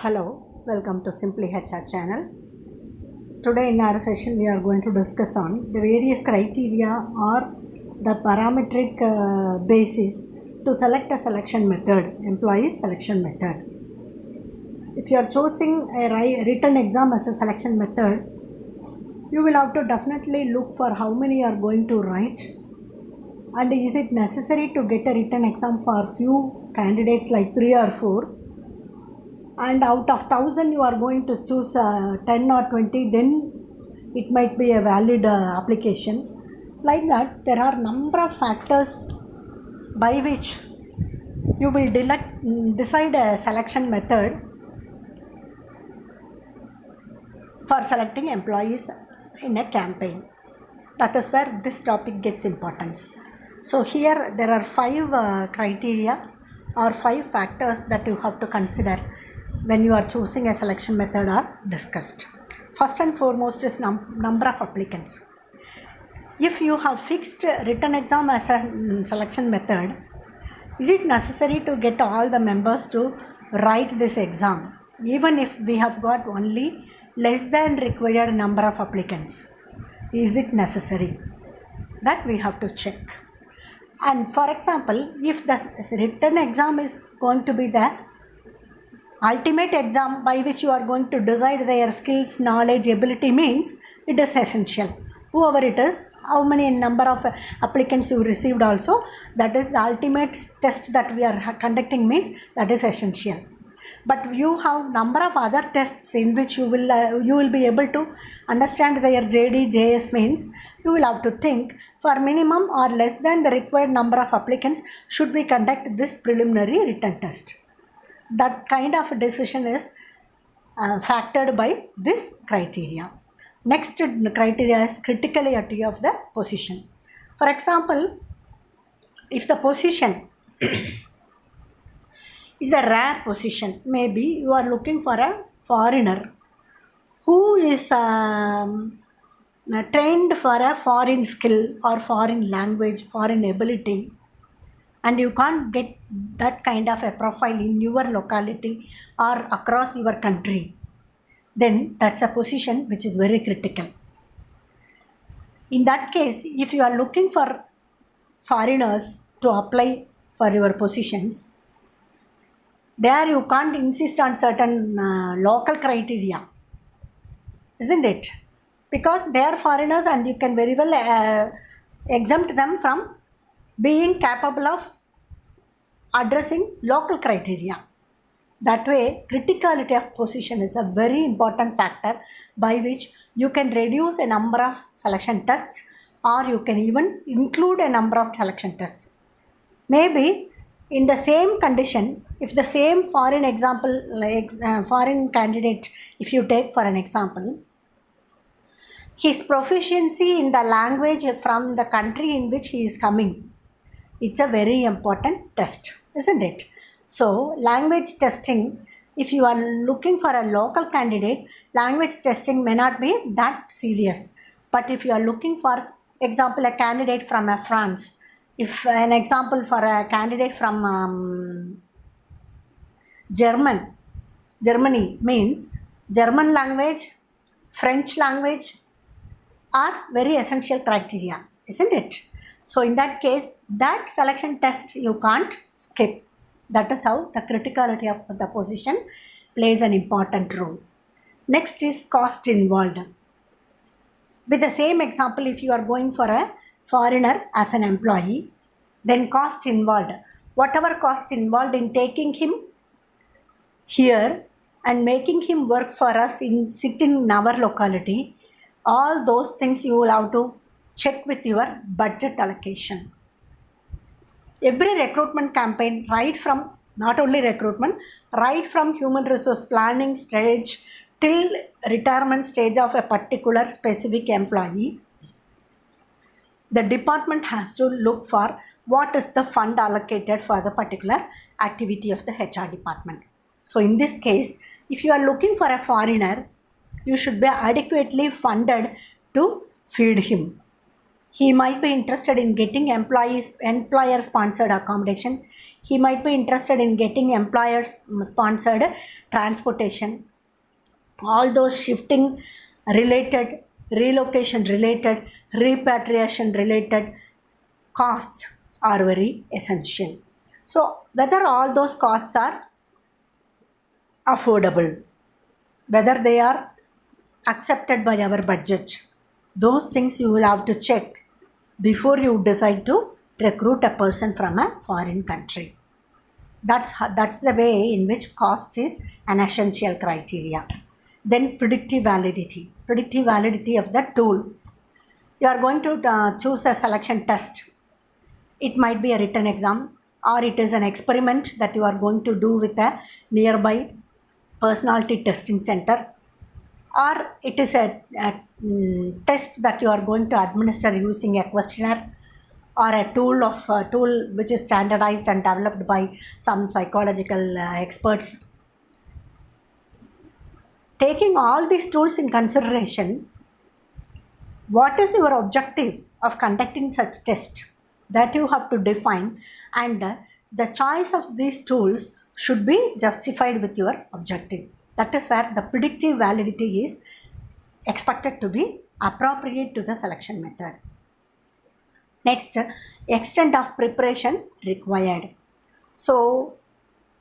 Hello, welcome to Simply HR channel. Today in our session we are going to discuss on the various criteria or the parametric basis to select a selection method, employee selection method. If you are choosing a written exam as a selection method, you will have to definitely look for how many are going to write, and is it necessary to get a written exam for few candidates like 3 or 4, and out of 1000 you are going to choose 10 or 20, then it might be a valid application. Like that, there are number of factors by which you will decide a selection method for selecting employees in a campaign. That is where this topic gets importance. So here there are 5 criteria or 5 factors that you have to consider when you are choosing a selection method are discussed. First and foremost is number of applicants. If you have fixed written exam as a selection method, is it necessary to get all the members to write this exam, even if we have got only less than required number of applicants? Is it necessary? That we have to check. And for example, if the written exam is going to be the ultimate exam by which you are going to decide their skills, knowledge, ability, means it is essential. Whoever it is, how many number of applicants you received also, that is the ultimate test that we are conducting, means that is essential. But you have number of other tests in which you will be able to understand their JD, JS, means you will have to think for minimum or less than the required number of applicants should we conduct this preliminary written test. That kind of decision is factored by this criteria. Next criteria is criticality of the position. For example, if the position is a rare position, maybe you are looking for a foreigner who is trained for a foreign skill or foreign language, foreign ability, and you can't get that kind of a profile in your locality or across your country, then that's a position which is very critical. In that case, if you are looking for foreigners to apply for your positions, there you can't insist on certain local criteria, isn't it? Because they are foreigners and you can very well exempt them from being capable of addressing local criteria. That way, criticality of position is a very important factor by which you can reduce a number of selection tests, or you can even include a number of selection tests. Maybe in the same condition, if the same foreign example, like foreign candidate, if you take for an example, his proficiency in the language from the country in which he is coming, it's a very important test, isn't it? So language testing, if you are looking for a local candidate, language testing may not be that serious. But if you are looking for example a candidate from France, if an example for a candidate from Germany, means German language, French language are very essential criteria, isn't it? So in that case, that selection test you can't skip. That is how the criticality of the position plays an important role. Next is cost involved. With the same example, if you are going for a foreigner as an employee, then cost involved. Whatever cost involved in taking him here and making him work for us sit in our locality, all those things you will have to check with your budget allocation. Every recruitment campaign, right from not only recruitment, right from human resource planning stage till retirement stage of a particular specific employee, the department has to look for what is the fund allocated for the particular activity of the HR department. So in this case, if you are looking for a foreigner, you should be adequately funded to feed him. He might be interested in getting employer sponsored accommodation. He might be interested in getting employer sponsored transportation, all those shifting related, relocation related, repatriation related costs are very essential. So whether all those costs are affordable, whether they are accepted by our budget, those things you will have to check before you decide to recruit a person from a foreign country. That's the way in which cost is an essential criteria. Then predictive validity of the tool. You are going to choose a selection test. It might be a written exam, or it is an experiment that you are going to do with a nearby personality testing center, or it is a test that you are going to administer using a questionnaire or a tool which is standardized and developed by some psychological experts. Taking all these tools in consideration, what is your objective of conducting such test, that you have to define, and the choice of these tools should be justified with your objective. That is where the predictive validity is expected to be appropriate to the selection method. Next, extent of preparation required. So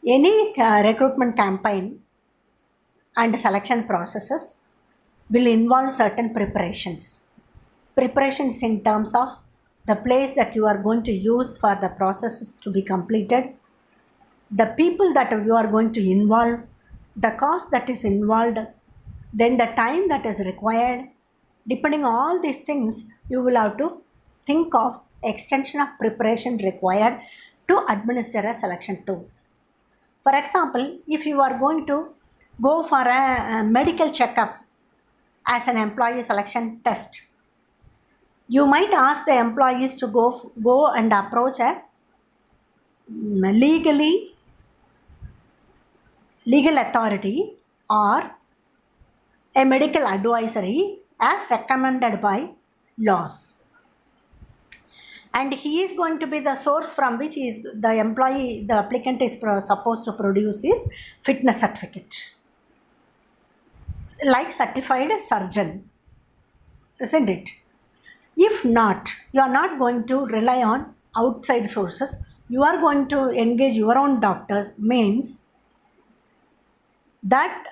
any recruitment campaign and selection processes will involve certain preparations. Preparations in terms of the place that you are going to use for the processes to be completed, the people that you are going to involve, the cost that is involved, then the time that is required. Depending on all these things, you will have to think of extension of preparation required to administer a selection tool. For example, if you are going to go for a medical checkup as an employee selection test, you might ask the employees to go and approach a legal authority or a medical advisory as recommended by laws. And he is going to be the source from which the applicant is supposed to produce his fitness certificate, like certified surgeon, isn't it? If not, you are not going to rely on outside sources. You are going to engage your own doctors, means that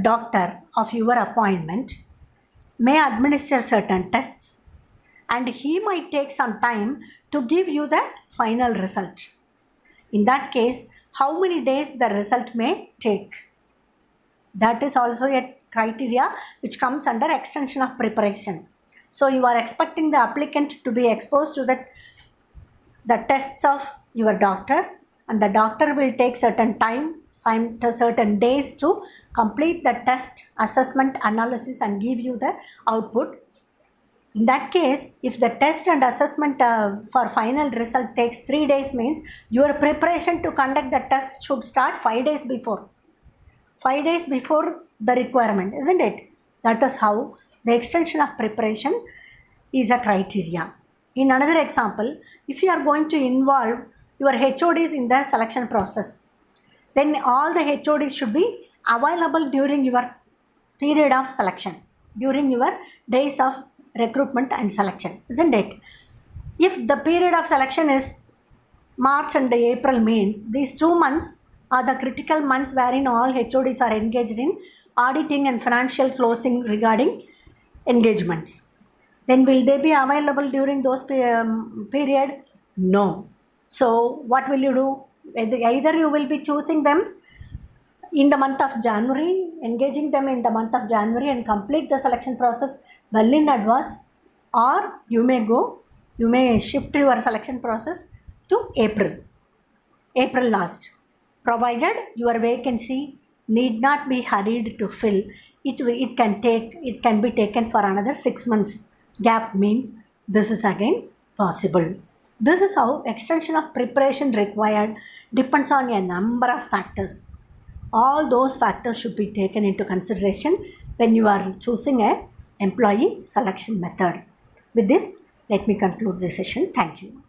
doctor of your appointment may administer certain tests, and he might take some time to give you the final result. In that case, how many days the result may take? That is also a criteria which comes under extension of preparation. So you are expecting the applicant to be exposed to the tests of your doctor, and the doctor will take certain time, certain days to complete the test, assessment, analysis and give you the output. In that case, if the test and assessment for final result takes 3 days, means your preparation to conduct the test should start 5 days before. 5 days before the requirement, isn't it? That is how the extension of preparation is a criteria. In another example, if you are going to involve your HODs in the selection process, then all the HODs should be available during your period of selection, during your days of recruitment and selection, isn't it? If the period of selection is March and April, means these 2 months are the critical months wherein all HODs are engaged in auditing and financial closing regarding engagements. Then will they be available during those period? No. So what will you do? Either you will be choosing them in the month of January, engaging them in the month of January and complete the selection process well in advance, or you may shift your selection process to April last, provided your vacancy need not be hurried to fill. It can be taken for another 6 months gap, means this is again possible. This is how extension of preparation required depends on a number of factors. All those factors should be taken into consideration when you are choosing a employee selection method. With this, let me conclude this session. Thank you.